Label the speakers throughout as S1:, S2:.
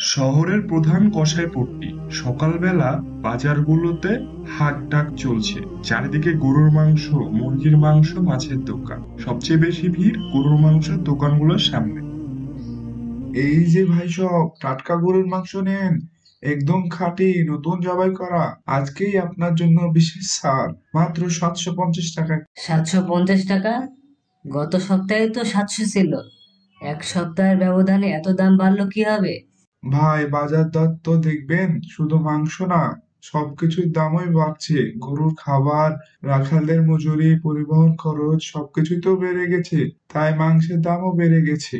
S1: শহরের প্রধান কসাইপট্টি। সকালবেলা বাজারগুলোতে হাট ডাক চলছে। চারিদিকে গরুর মাংস, মুরগির মাংস, মাছের দোকান। সবচেয়ে বেশি ভিড় গরুর মাংসের দোকানগুলোর সামনে।
S2: এই যে ভাই, সব টাটকা গরুর মাংস নেন, একদম খাঁটি নতুন জবাই করা। আজকেই আপনার জন্য বিশেষ ছাড়, মাত্র 750 টাকা।
S3: 750 টাকা? গত সপ্তাহে তো 700 ছিল। এক সপ্তাহের ব্যবধানে এত দাম বাড়লো কিভাবে?
S2: ভাই, বাজার দর তো দেখবেন, শুধু মাংস না, সবকিছুর দামই বাড়ছে। গরুর খাবার, রাখালদের মজুরি, পরিবহন খরচ সবকিছুই তো বেড়ে গেছে, তাই মাংসের দামও বেড়ে গেছে।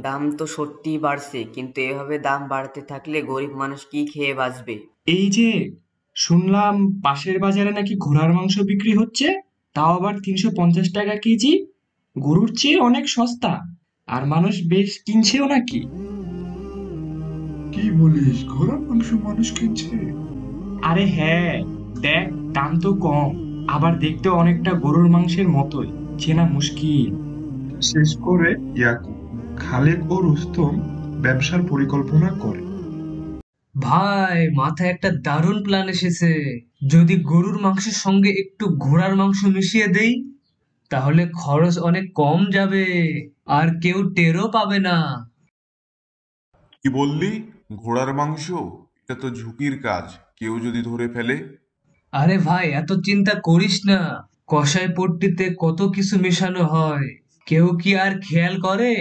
S4: দাম তো সত্যিই বাড়ছে, কিন্তু এভাবে দাম বাড়তে থাকলে গরিব মানুষ কি খেয়ে বাঁচবে?
S5: এই যে শুনলাম পাশের বাজারে নাকি ঘোড়ার মাংস বিক্রি হচ্ছে, তাও আবার 350 টাকা কেজি। গরুর চেয়ে অনেক সস্তা, আর মানুষ বেশ কিনছেও নাকি।
S2: কি বলিস, ঘোড়ার মাংস মানুষ কিনছে?
S5: আরে হ্যাঁ, দেখ, দাম তো কম, আবার দেখতে অনেকটা গরুর মাংসের মতোই, চেনা মুশকিল।
S1: শেষ করে ইয়াকুব, খালেক ও রুস্তম ব্যবসার পরিকল্পনা করে।
S3: ভাই, মাথায় একটা দারুণ প্ল্যান এসেছে। যদি গরুর মাংসের সঙ্গে একটু ঘোড়ার মাংস মিশিয়ে দেই, তাহলে খরচ অনেক কম যাবে, আর কেউ টেরও পাবে না।
S6: কি বললি? ঘোড়ার মাংস? এটা তো ঝুঁকির কাজ, কেউ যদি ধরে ফেলে।
S3: আরে ভাই, এত চিন্তা করিস না। কসাই পট্টিতে কত কিছু মেশানো হয়, কেউ কি আর খেয়াল করে?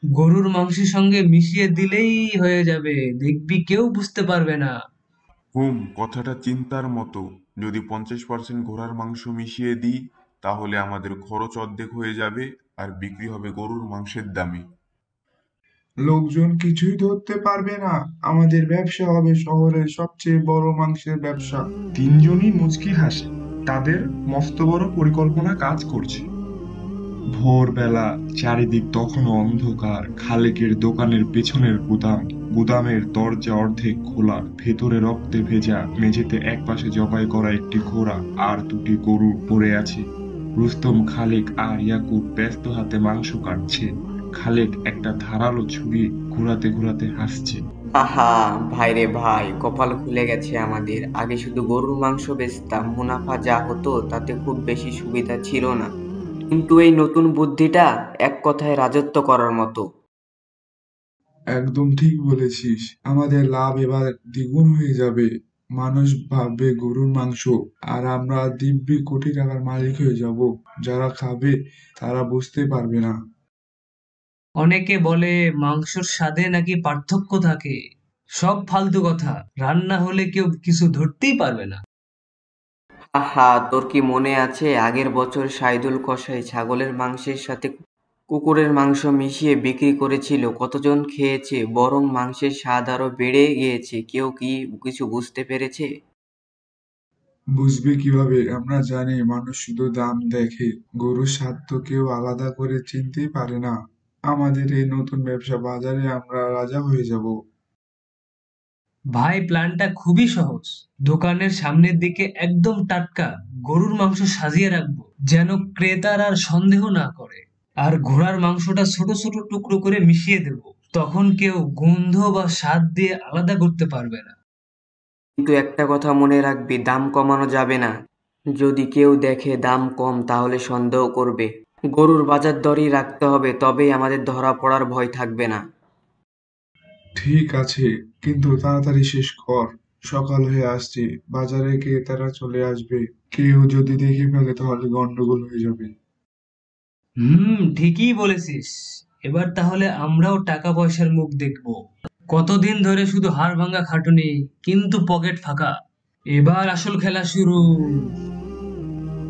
S3: গরুর মাংসের সঙ্গে মিশিয়ে দিলেই হয়ে যাবে, দেখবি কেউ বুঝতে পারবে না।
S6: কথাটা চিন্তার মতো। যদি 50% ঘোড়ার মাংস মিশিয়ে দিই, তাহলে আমাদের খরচ অর্ধেক হয়ে যাবে, আর বিক্রি হবে গরুর মাংসের দামে।
S2: লোকজন কিছুই ধরতে পারবে না, আমাদের ব্যবসা হবে শহরের সবচেয়ে বড় মাংসের ব্যবসা।
S1: তিনজনই মুচকি হাসে। তাদের মস্ত বড় পরিকল্পনা কাজ করছে। ভোরবেলা, চারিদিক তখনও অন্ধকার। খালেকের দোকানের পেছনের গুদাম। গুদামের দরজা অর্ধেক খোলা, ভেতরে রক্তে ভেজা। মেঝেতে একপাশে জবাই করা একটি ঘোড়া আর দুটি গরু পড়ে আছে। রুস্তম, খালেক আর ইয়াকুব ব্যস্ত হাতে মাংস কাটছে। খালেক একটা ধারালো ছুরি ঘোরাতে ঘোরাতে হাসছে।
S4: আহা, ভাই রে ভাই, কপাল খুলে গেছে আমাদের। আগে শুধু গরুর মাংস বেচতাম, মুনাফা যা হতো তাতে খুব বেশি সুবিধা ছিল না, কিন্তু এই নতুন বুদ্ধিটা এক কথায় রাজত্ব করার মতো।
S2: একদম ঠিক বলেছিস, আমাদের লাভ এবার দ্বিগুণ হয়ে যাবে। মানুষ ভাববে গরুর মাংস, আর আমরা দিব্যি কোটি টাকার মালিক হয়ে যাব। যারা খাবে তারা বুঝতে পারবে না।
S3: অনেকে বলে মাংসর স্বাদে নাকি পার্থক্য থাকে। সব ফালতু কথা, রান্না হলে কেউ কিছু ধরতেই পারবে না।
S4: আহা, তোর কি মনে আছে আগের বছর সাইদুল কসাই ছাগলের মাংসের সাথে কুকুরের মাংস মিশিয়ে বিক্রি করেছিল? কতজন খেয়েছে, বরং মাংসের স্বাদ আরো বেড়ে গিয়েছে। কেউ কি কিছু বুঝতে পেরেছে?
S2: বুঝবে কিভাবে? আমরা জানি মানুষ শুধু দাম দেখে, গরুর স্বাদ তো কেউ আলাদা করে চিনতেই পারে না। আমাদের এই নতুন ব্যবসা বাজারে আমরা রাজা হয়ে যাব।
S3: ভাই, প্ল্যানটা খুবই সহজ। দোকানের সামনের দিকে একদম টাটকা গরুর মাংস সাজিয়ে রাখবো, যেন ক্রেতারা আর সন্দেহ না করে। আর ঘোড়ার মাংসটা ছোট ছোট টুকরো করে মিশিয়ে দেব। তখন কেউ গন্ধ বা স্বাদ দিয়ে আলাদা করতে পারবে না।
S4: কিন্তু একটা কথা মনে রাখবি, দাম কমানো যাবে না। যদি কেউ দেখে দাম কম, তাহলে সন্দেহ করবে। গরুর বাজার দরই রাখতে হবে, তবেই আমাদের ধরা পড়ার ভয় থাকবে না।
S2: ঠিক আছে, কিন্তু তাড়াতাড়ি শেষ কর। সকাল হয়ে আসছে, বাজারে ক্রেতারা চলে আসবে। কেউ যদি দেখে ফেলে তাহলে গন্ডগোল হয়ে যাবে।
S3: ঠিকই বলেছিস। এবার তাহলে আমরাও টাকা পয়সার মুখ দেখবো। কতদিন ধরে শুধু হাড় ভাঙা খাটুনি, কিন্তু পকেট ফাঁকা। এবার আসল খেলা শুরু।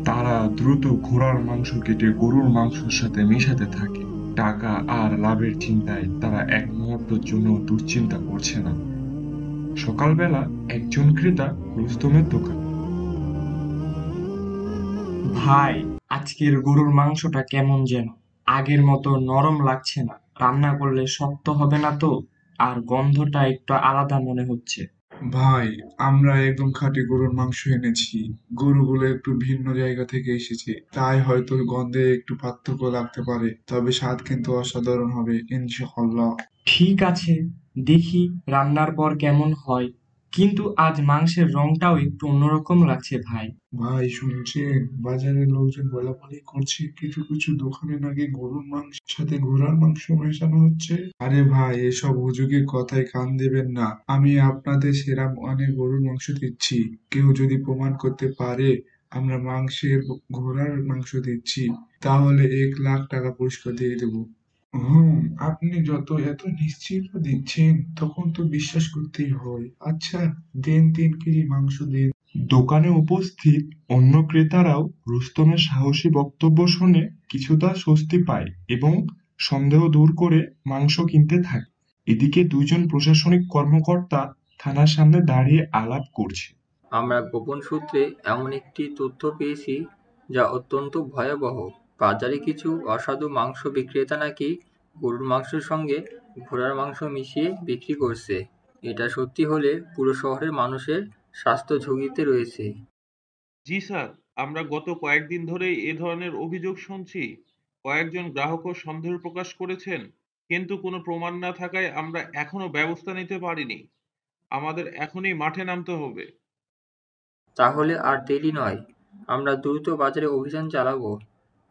S1: তারা দ্রুত ঘোড়ার মাংস কেটে গরুর মাংসের সাথে মেশাতে থাকে। টাকা আর লাভের চিন্তায় তারা এক মুহূর্তের জন্য দুশ্চিন্তা করছে না। সকালবেলা একজন ক্রেতা রুস্তমের দোকান।
S5: ভাই, আজকের গরুর মাংসটা কেমন যেন আগের মতো নরম লাগছে না। রান্না করলে শক্ত হবে না তো? আর গন্ধটা একটু আলাদা মনে হচ্ছে।
S2: ভাই, আমরা একদম খাঁটি গরুর মাংস এনেছি। গরুগুলো একটু ভিন্ন জায়গা থেকে এসেছে, তাই হয়তো গন্ধে একটু পার্থক্য লাগতে পারে, তবে স্বাদ কিন্তু অসাধারণ হবে ইনশাআল্লাহ।
S5: ঠিক আছে, দেখি রান্নার পর কেমন হয়। কিন্তু আজ মাংসের রংটাও একটু অন্যরকম লাগছে ভাই।
S2: ভাই শুনছেন, বাজারের লোকজন বলাবলি করছে কিছু কিছু দোকানে নাকি গরুর মাংসের সাথে ঘোড়ার মাংস মেশানো হচ্ছে। আরে ভাই, এসব হুজুগের কথায় কান দেবেন না। আমি আপনাদের সেরা অনেক গরুর মাংস দিচ্ছি। কেউ যদি প্রমাণ করতে পারে আমরা ঘোড়ার মাংস দিচ্ছি, তাহলে 1 লাখ টাকা পুরস্কার দিয়ে দেবো। হুম, আপনি এত নিশ্চিন্ত দিচ্ছেন, তখন তো বিশ্বাস করতেই হয়। আচ্ছা, দেন 3 কেজি মাংস দিন।
S1: দোকানে উপস্থিত অন্য ক্রেতারাও রুস্তমের সাহসী বক্তব্য শুনে কিছুটা স্বস্তি পায় এবং সন্দেহ দূর করে মাংস কিনতে থাকে। এদিকে দুজন প্রশাসনিক কর্মকর্তা থানার সামনে দাঁড়িয়ে আলাপ করছে।
S7: আমরা গোপন সূত্রে এমন একটি তথ্য পেয়েছি যা অত্যন্ত ভয়াবহ। বাজারে কিছু অসাধু মাংস বিক্রেতা নাকি গরুর মাংসের সঙ্গে ঘোড়ার মাংস মিশিয়ে বিক্রি করছে। এটা সত্যি হলে পুরো শহরের মানুষের স্বাস্থ্য ঝুঁকিতে রয়েছে।
S8: জি স্যার, আমরা গত কয়েকদিন ধরেই এ ধরনের অভিযোগ শুনছি। কয়েকজন গ্রাহকও সন্দেহ প্রকাশ করেছেন, কিন্তু কোনো প্রমাণ না থাকায় আমরা এখনো ব্যবস্থা নিতে পারিনি। আমাদের এখনই মাঠে নামতে হবে।
S7: তাহলে আর দেরি নয়, আমরা দ্রুত বাজারে অভিযান চালাবো।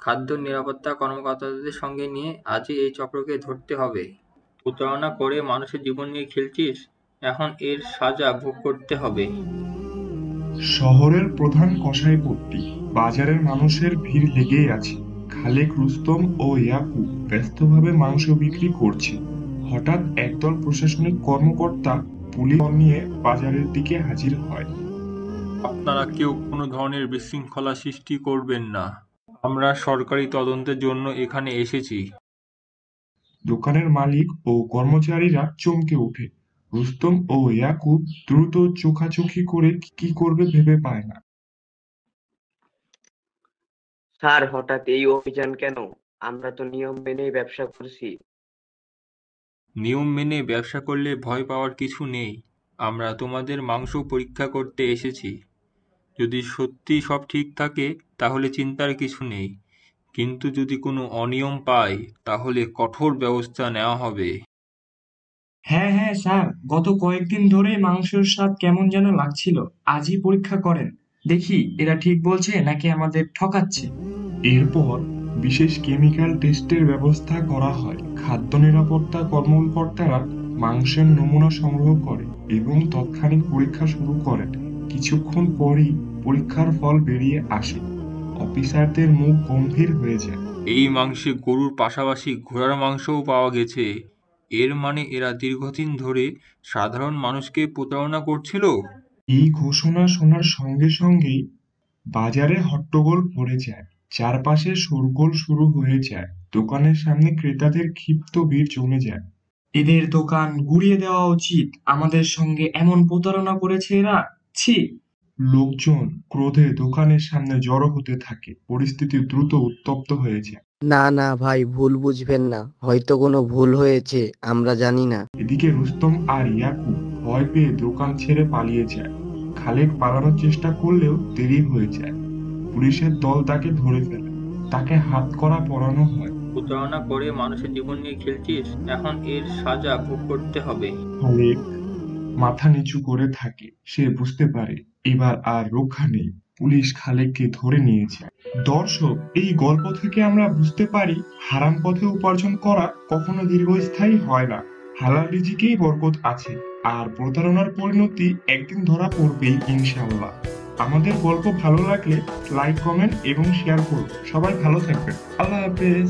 S7: খাদ্য নিরাপত্তা কর্মকর্তাদের সঙ্গে নিয়ে আজই এই চক্রকে ধরতে হবে। প্রতারণা করে মানুষের জীবন নিয়ে খেলছিস, এখন এর সাজা ভোগ করতে হবে।
S1: শহরের প্রধান কসাইপট্টি বাজারের মানুষের ভিড় লেগেই আছে। খালেক, রুস্তম ও ইয়াকুব ব্যস্তভাবে মাংস বিক্রি করছে। হঠাৎ একদল প্রশাসনিক কর্মকর্তা পুলিশ নিয়ে বাজারের দিকে হাজির হয়।
S7: আপনারা কেউ কোনো ধরনের বিশৃঙ্খলা সৃষ্টি করবেন না। আমরা সরকারি তদন্তের জন্য এখানে এসেছি।
S1: দোকানের মালিক ও কর্মচারীরা চমকে ওঠে। রুস্তম ও ইয়াকুব দ্রুত চোখাচোখি করে কি করবে ভেবে পায় না।
S4: স্যার, হঠাৎ এই অভিযান কেন? আমরা তো নিয়ম মেনেই ব্যবসা করছি।
S7: নিয়ম মেনে ব্যবসা করলে ভয় পাওয়ার কিছু নেই। আমরা তোমাদের মাংস পরীক্ষা করতে এসেছি। যদি সত্যি সব ঠিক থাকে তাহলে চিন্তার কিছু নেই, কিন্তু যদি কোনো অনিয়ম পাই তাহলে কঠোর ব্যবস্থা নেওয়া হবে।
S5: হ্যাঁ হ্যাঁ স্যার, গত কয়েকদিন ধরেই মাংসের স্বাদ কেমন যেন লাগছিল। আজই পরীক্ষা করেন, দেখি এরা ঠিক বলছে নাকি আমাদের ঠকাচ্ছে।
S1: এরপর বিশেষ কেমিক্যাল টেস্টের ব্যবস্থা করা হয়। খাদ্য নিরাপত্তা কর্মকর্তারা মাংসের নমুনা সংগ্রহ করে এবং তাৎক্ষণিক পরীক্ষা শুরু করেন। কিছুক্ষণ পরই পরীক্ষার ফল বেরিয়ে আসে। অফিসারদের মুখ গম্ভীর হয়ে যায়।
S7: এই মাংসে গরুর পাশাপাশি ঘোড়ার মাংসও পাওয়া গেছে। এর মানে এরা দীর্ঘদিন ধরে সাধারণ মানুষকে প্রতারণা করছিল।
S1: এই ঘোষণা শোনার সঙ্গে সঙ্গেই বাজারে হট্টগোল পড়ে যায়। চারপাশে শোরগোল শুরু হয়ে যায়। দোকানের সামনে ক্রেতাদের ক্ষিপ্ত ভিড় জমে যায়।
S5: এদের দোকান গুড়িয়ে দেওয়া উচিত, আমাদের সঙ্গে এমন প্রতারণা করেছে এরা। ছি!
S1: লোকজন ক্রোধে দোকানের সামনে জড়ো হতে থাকে। পরিস্থিতি দ্রুত উত্তপ্ত হয়ে যায়।
S9: না না ভাই, ভুল বুঝবেন না, হয়তো কোনো ভুল হয়েছে, আমরা জানি না।
S1: এদিকে রুস্তম আর ইয়াকুব ভয় পেয়ে দোকান ছেড়ে পালিয়ে যায়। খালেক পালানোর চেষ্টা করলেও দেরি হয়ে যায়। পুলিশের দল তাকে ধরে ফেলে। তাকে হাতকড়া পরানো হয়।
S7: প্রতারণা করে মানুষের জীবন নিয়ে খেলছিস, এখন এর সাজা ভোগ করতে হবে।
S1: খালেক মাথা নিচু করে থাকে। সে বুঝতে পারে এবার আর রক্ষা নেই। পুলিশ খালেককে ধরে নিয়ে যায়। দর্শক, এই গল্প থেকে আমরা বুঝতে পারি হারাম পথে উপার্জন করা কখনো দীর্ঘস্থায়ী হয় না। হালাল রিজিকেই বরকত আছে, আর প্রতারণার পরিণতি একদিন ধরা পড়বেই ইনশাআল্লাহ। আমাদের গল্প ভালো লাগলে লাইক, কমেন্ট এবং শেয়ার করুন। সবাই ভালো থাকবেন। আল্লাহ হাফেজ।